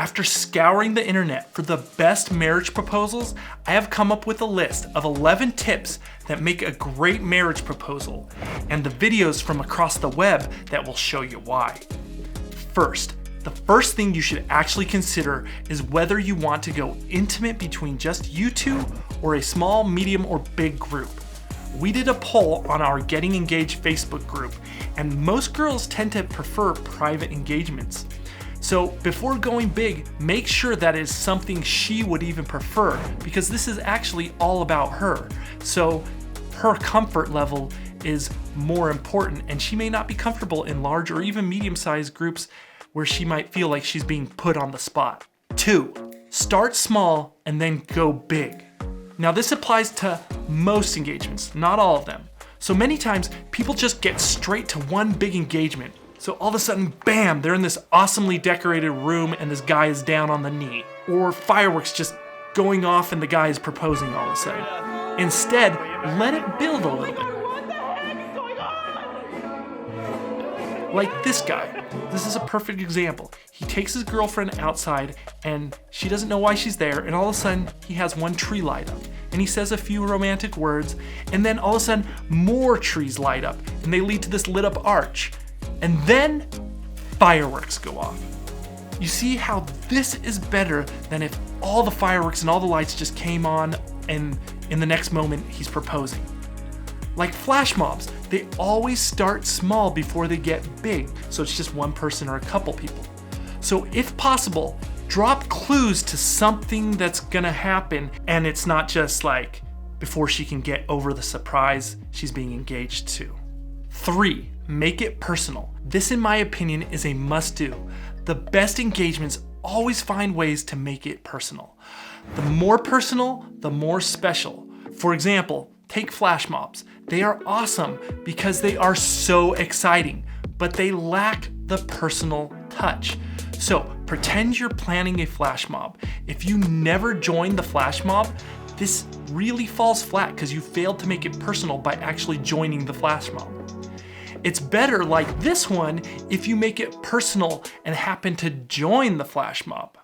After scouring the internet for the best marriage proposals, I have come up with a list of 11 tips that make a great marriage proposal, and the videos from across the web that will show you why. First, the first thing you should actually consider is whether you want to go intimate between just you two or a small, medium, or big group. We did a poll on our Getting Engaged Facebook group, and most girls tend to prefer private engagements. So before going big, make sure that is something she would even prefer, because this is actually all about her. So her comfort level is more important, and she may not be comfortable in large or even medium-sized groups where she might feel like she's being put on the spot. 2, start small and then go big. Now this applies to most engagements, not all of them. So many times people just get straight to one big engagement. So all of a sudden, bam, they're in this awesomely decorated room and this guy is down on the knee. Or fireworks just going off and the guy is proposing all of a sudden. Instead, let it build a little bit. Like this guy. This is a perfect example. He takes his girlfriend outside and she doesn't know why she's there, and all of a sudden he has one tree light up and he says a few romantic words, and then all of a sudden more trees light up and they lead to this lit up arch. And then fireworks go off. You see how this is better than if all the fireworks and all the lights just came on and in the next moment he's proposing. Like flash mobs, they always start small before they get big, so it's just one person or a couple people. So if possible, drop clues to something that's gonna happen, and it's not just like before she can get over the surprise she's being engaged to. 3, make it personal. This, in my opinion, is a must-do. The best engagements always find ways to make it personal. The more personal, the more special. For example, take flash mobs. They are awesome because they are so exciting, but they lack the personal touch. So pretend you're planning a flash mob. If you never join the flash mob, this really falls flat because you failed to make it personal by actually joining the flash mob. It's better like this one if you make it personal and happen to join the flash mob.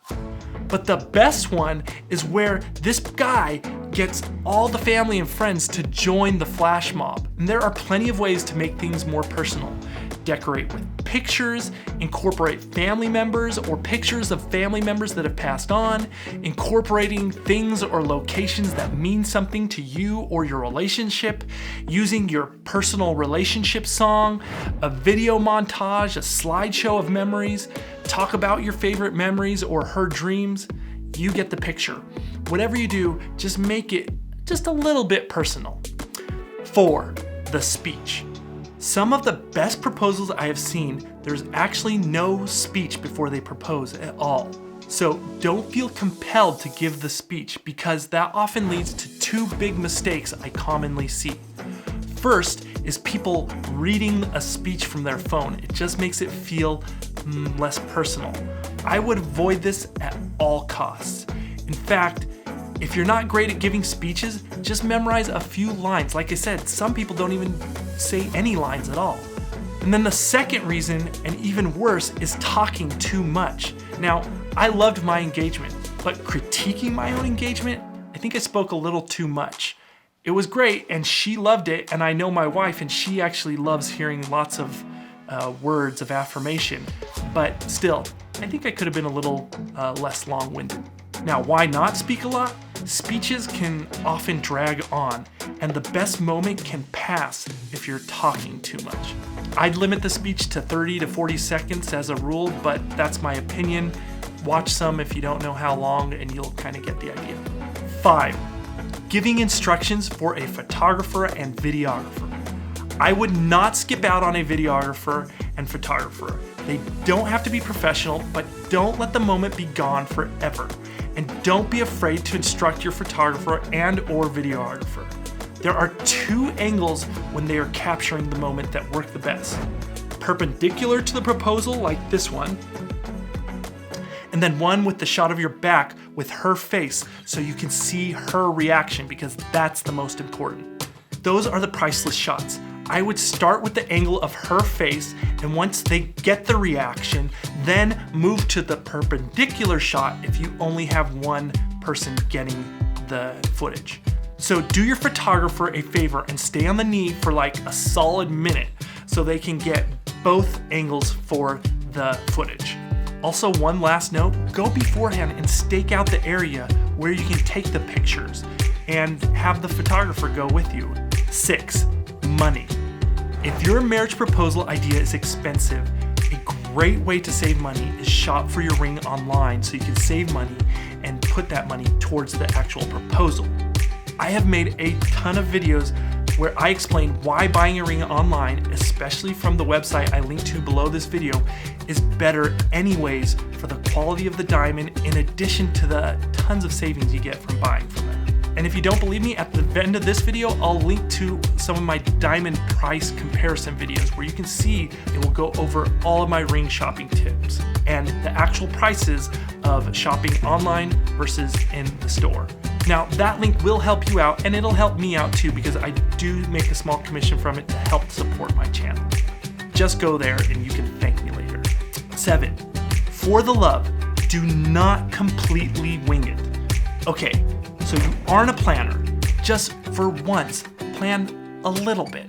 But the best one is where this guy gets all the family and friends to join the flash mob. And there are plenty of ways to make things more personal. Decorate with pictures, incorporate family members or pictures of family members that have passed on, incorporating things or locations that mean something to you or your relationship, using your personal relationship song, a video montage, a slideshow of memories, talk about your favorite memories or her dreams. You get the picture. Whatever you do, just make it just a little bit personal. 4, the speech. Some of the best proposals I have seen, there's actually no speech before they propose at all. So don't feel compelled to give the speech, because that often leads to 2 big mistakes I commonly see. First is people reading a speech from their phone. It just makes it feel less personal. I would avoid this at all costs. In fact, if you're not great at giving speeches, just memorize a few lines. Like I said, some people don't even say any lines at all. And then the second reason, and even worse, is talking too much. Now, I loved my engagement, but critiquing my own engagement, I think I spoke a little too much. It was great, and she loved it, and I know my wife, and she actually loves hearing lots of words of affirmation. But still, I think I could have been a little less long-winded. Now, why not speak a lot? Speeches can often drag on, and the best moment can pass if you're talking too much. I'd limit the speech to 30 to 40 seconds as a rule, but that's my opinion. Watch some if you don't know how long, and you'll kind of get the idea. 5, giving instructions for a photographer and videographer. I would not skip out on a videographer and photographer. They don't have to be professional, but don't let the moment be gone forever. And don't be afraid to instruct your photographer and or videographer. There are 2 angles when they are capturing the moment that work the best. Perpendicular to the proposal, like this one, and then one with the shot of your back with her face so you can see her reaction, because that's the most important. Those are the priceless shots. I would start with the angle of her face, and once they get the reaction, then move to the perpendicular shot if you only have one person getting the footage. So do your photographer a favor and stay on the knee for like a solid minute so they can get both angles for the footage. Also, one last note, go beforehand and stake out the area where you can take the pictures and have the photographer go with you. 6, money. If your marriage proposal idea is expensive, a great way to save money is shop for your ring online so you can save money and put that money towards the actual proposal. I have made a ton of videos where I explain why buying a ring online, especially from the website I linked to below this video, is better anyways for the quality of the diamond in addition to the tons of savings you get from buying from them. And if you don't believe me, at the end of this video, I'll link to some of my diamond price comparison videos where you can see it will go over all of my ring shopping tips and the actual prices of shopping online versus in the store. Now, that link will help you out, and it'll help me out too because I do make a small commission from it to help support my channel. Just go there and you can thank me later. 7, for the love, do not completely wing it. Okay, so you aren't a planner. Just for once, plan a little bit.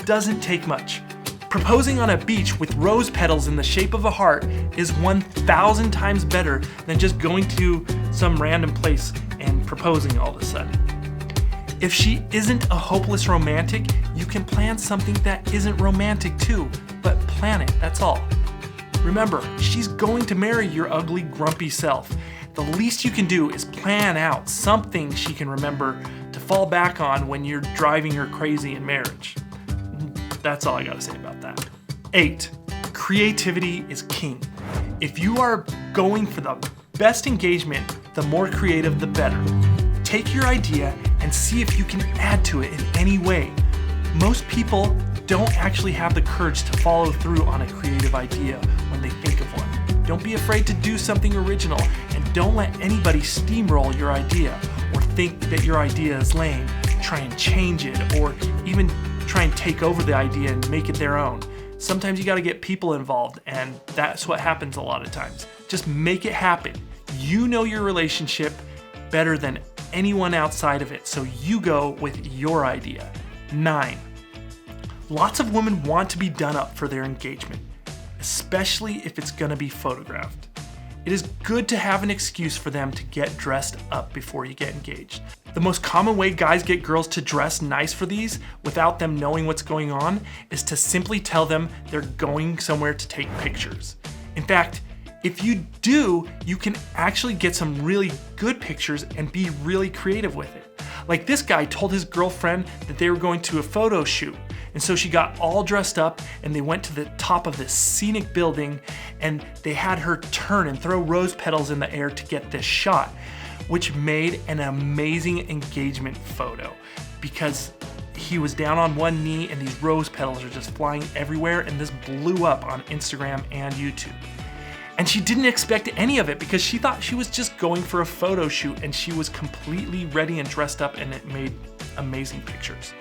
Doesn't take much. Proposing on a beach with rose petals in the shape of a heart is 1,000 times better than just going to some random place and proposing all of a sudden. If she isn't a hopeless romantic, you can plan something that isn't romantic too, but plan it, that's all. Remember, she's going to marry your ugly, grumpy self. The least you can do is plan out something she can remember to fall back on when you're driving her crazy in marriage. That's all I gotta say about that. 8, creativity is king. If you are going for the best engagement, the more creative, the better. Take your idea and see if you can add to it in any way. Most people don't actually have the courage to follow through on a creative idea when they think of one. Don't be afraid to do something original, and don't let anybody steamroll your idea or think that your idea is lame. Try and change it, or even try and take over the idea and make it their own. Sometimes you gotta get people involved, and that's what happens a lot of times. Just make it happen. You know your relationship better than anyone outside of it, so you go with your idea. 9, lots of women want to be done up for their engagement, especially if it's gonna be photographed. It is good to have an excuse for them to get dressed up before you get engaged. The most common way guys get girls to dress nice for these without them knowing what's going on is to simply tell them they're going somewhere to take pictures. In fact, if you do, you can actually get some really good pictures and be really creative with it. Like this guy told his girlfriend that they were going to a photo shoot, and so she got all dressed up and they went to the top of this scenic building and they had her turn and throw rose petals in the air to get this shot, which made an amazing engagement photo because he was down on one knee and these rose petals are just flying everywhere, and this blew up on Instagram and YouTube. And she didn't expect any of it because she thought she was just going for a photo shoot, and she was completely ready and dressed up, and it made amazing pictures.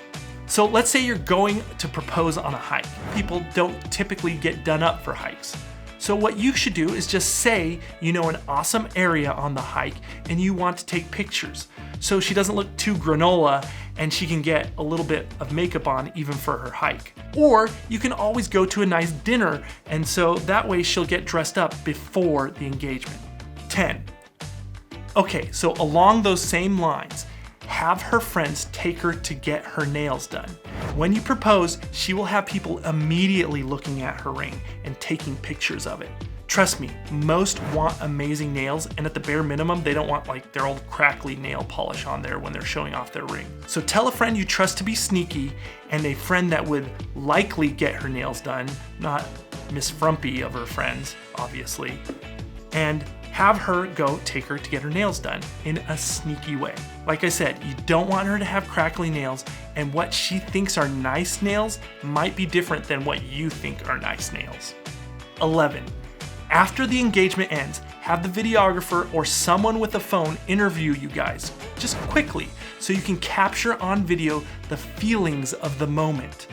So let's say you're going to propose on a hike. People don't typically get done up for hikes. So what you should do is just say you know an awesome area on the hike and you want to take pictures, so she doesn't look too granola and she can get a little bit of makeup on even for her hike. Or you can always go to a nice dinner, and so that way she'll get dressed up before the engagement. 10. Okay, so along those same lines, have her friends take her to get her nails done. When you propose, she will have people immediately looking at her ring and taking pictures of it. Trust me, most want amazing nails, and at the bare minimum, they don't want like their old crackly nail polish on there when they're showing off their ring. So tell a friend you trust to be sneaky, and a friend that would likely get her nails done, not Miss Frumpy of her friends, obviously, and have her go take her to get her nails done in a sneaky way. Like I said, you don't want her to have crackly nails, and what she thinks are nice nails might be different than what you think are nice nails. 11. After the engagement ends, have the videographer or someone with a phone interview you guys, just quickly, so you can capture on video the feelings of the moment.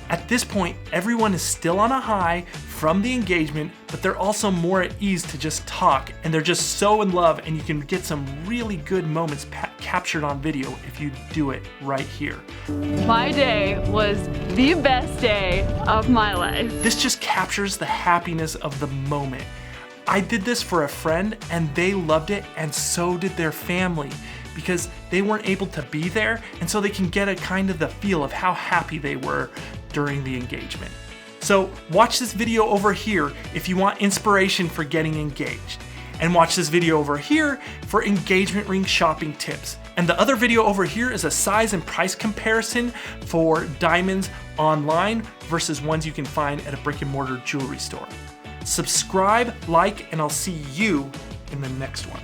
At this point, everyone is still on a high from the engagement, but they're also more at ease to just talk, and they're just so in love, and you can get some really good moments captured on video if you do it right here. My day was the best day of my life. This just captures the happiness of the moment. I did this for a friend and they loved it, and so did their family, because they weren't able to be there, and so they can get a kind of the feel of how happy they were during the engagement. So watch this video over here if you want inspiration for getting engaged, and watch this video over here for engagement ring shopping tips. And the other video over here is a size and price comparison for diamonds online versus ones you can find at a brick and mortar jewelry store. Subscribe, like, and I'll see you in the next one.